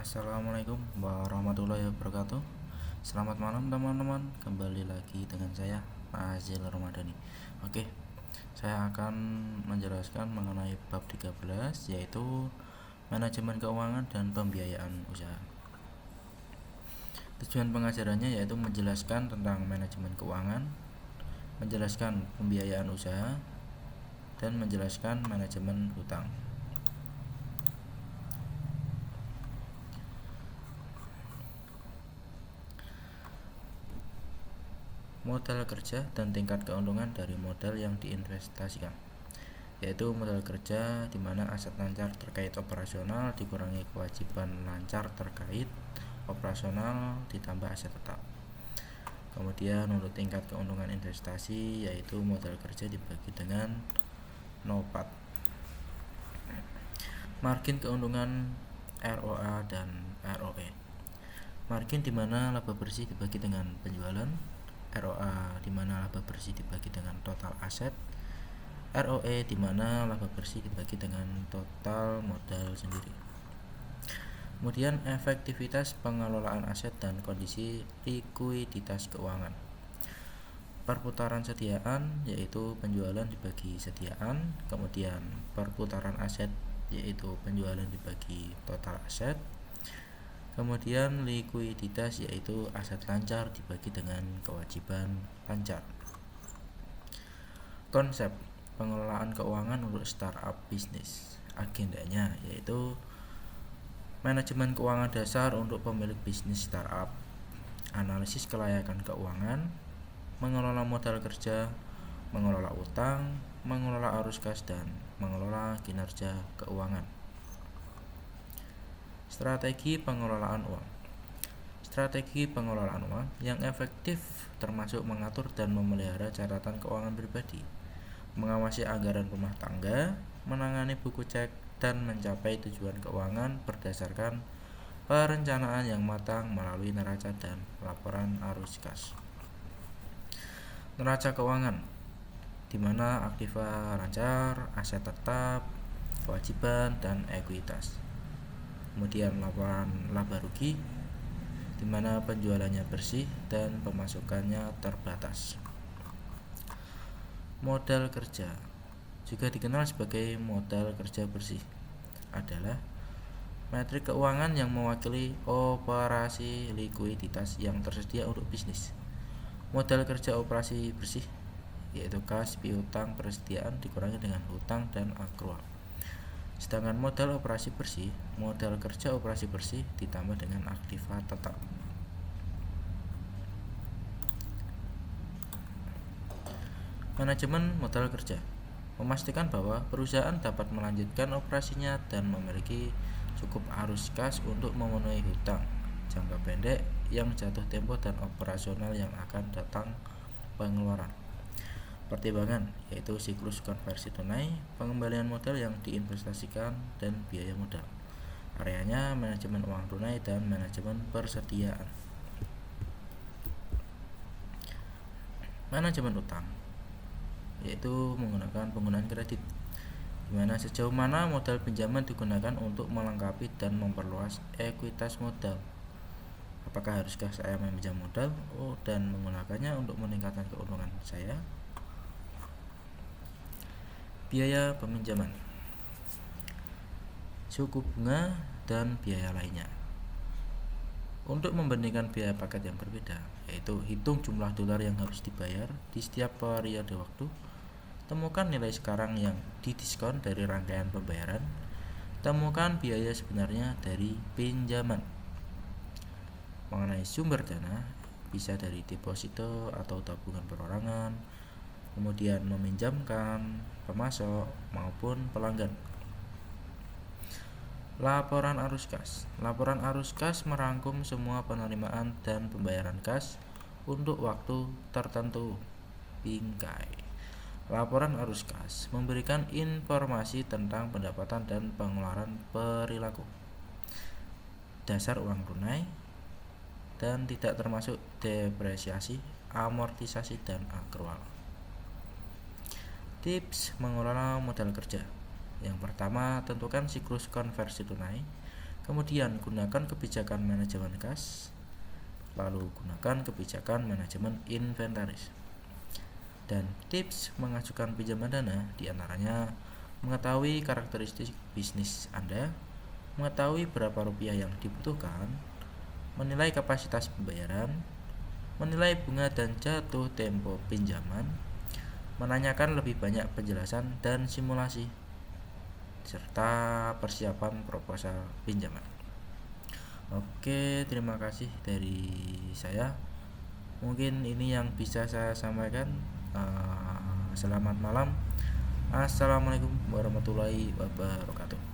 Assalamualaikum warahmatullahi wabarakatuh. Selamat malam teman-teman. Kembali lagi dengan saya Azil Ramadhani. Oke, saya akan menjelaskan mengenai bab 13, yaitu manajemen keuangan dan pembiayaan usaha. Tujuan pengajarannya yaitu menjelaskan tentang manajemen keuangan, menjelaskan pembiayaan usaha, dan menjelaskan manajemen hutang. Modal kerja dan tingkat keuntungan dari modal yang diinvestasikan, yaitu modal kerja di mana aset lancar terkait operasional dikurangi kewajiban lancar terkait operasional ditambah aset tetap. Kemudian untuk tingkat keuntungan investasi, yaitu modal kerja dibagi dengan NOPAT, margin keuntungan ROA dan ROE. Margin di mana laba bersih dibagi dengan penjualan, ROA di mana laba bersih dibagi dengan total aset, ROE di mana laba bersih dibagi dengan total modal sendiri. Kemudian efektivitas pengelolaan aset dan kondisi likuiditas keuangan. Perputaran sediaan, yaitu penjualan dibagi sediaan, kemudian perputaran aset, yaitu penjualan dibagi total aset, kemudian likuiditas, yaitu aset lancar dibagi dengan kewajiban lancar. Konsep pengelolaan keuangan untuk startup bisnis. Agendanya yaitu manajemen keuangan dasar untuk pemilik bisnis startup, analisis kelayakan keuangan, mengelola modal kerja, mengelola utang, mengelola arus kas, dan mengelola kinerja keuangan. Strategi pengelolaan uang. Strategi pengelolaan uang yang efektif termasuk mengatur dan memelihara catatan keuangan pribadi, mengawasi anggaran rumah tangga, menangani buku cek, dan mencapai tujuan keuangan berdasarkan perencanaan yang matang melalui neraca dan laporan arus kas. Neraca keuangan, di mana aktiva lancar, aset tetap, kewajiban, dan ekuitas. Kemudian laporan laba rugi, di mana penjualannya bersih dan pemasukannya terbatas. Modal kerja, juga dikenal sebagai modal kerja bersih, adalah metrik keuangan yang mewakili operasi likuiditas yang tersedia untuk bisnis. Modal kerja operasi bersih, yaitu kas, piutang, persediaan dikurangi dengan hutang dan akrual. Sedangkan modal operasi bersih, modal kerja operasi bersih ditambah dengan aktiva tetap. Manajemen modal kerja memastikan bahwa perusahaan dapat melanjutkan operasinya dan memiliki cukup arus kas untuk memenuhi hutang jangka pendek yang jatuh tempo dan operasional yang akan datang pengeluaran. Pertimbangan yaitu siklus konversi tunai, pengembalian modal yang diinvestasikan, dan biaya modal. Areanya manajemen uang tunai dan manajemen persediaan. Manajemen utang, yaitu menggunakan penggunaan kredit, di mana sejauh mana modal pinjaman digunakan untuk melengkapi dan memperluas ekuitas modal. Apakah haruskah saya meminjam modal dan menggunakannya untuk meningkatkan keuntungan saya? Biaya peminjaman, suku bunga, dan biaya lainnya. Untuk membandingkan biaya paket yang berbeda, yaitu hitung jumlah dolar yang harus dibayar di setiap periode waktu, temukan nilai sekarang yang didiskon dari rangkaian pembayaran, temukan biaya sebenarnya dari pinjaman. Mengenai sumber dana, bisa dari deposito atau tabungan perorangan, kemudian meminjamkan, pemasok, maupun pelanggan. Laporan arus kas. Laporan arus kas merangkum semua penerimaan dan pembayaran kas untuk waktu tertentu. Bingkai. Laporan arus kas memberikan informasi tentang pendapatan dan pengeluaran perilaku, dasar uang tunai, dan tidak termasuk depresiasi, amortisasi, dan akrual. Tips mengelola modal kerja. Yang pertama, tentukan siklus konversi tunai. Kemudian gunakan kebijakan manajemen kas, lalu gunakan kebijakan manajemen inventaris. Dan tips mengajukan pinjaman dana diantaranya mengetahui karakteristik bisnis Anda, mengetahui berapa rupiah yang dibutuhkan, menilai kapasitas pembayaran, menilai bunga dan jatuh tempo pinjaman, menanyakan lebih banyak penjelasan dan simulasi, serta persiapan proposal pinjaman. Oke, terima kasih dari saya. Mungkin ini yang bisa saya sampaikan. Selamat malam. Assalamualaikum warahmatullahi wabarakatuh.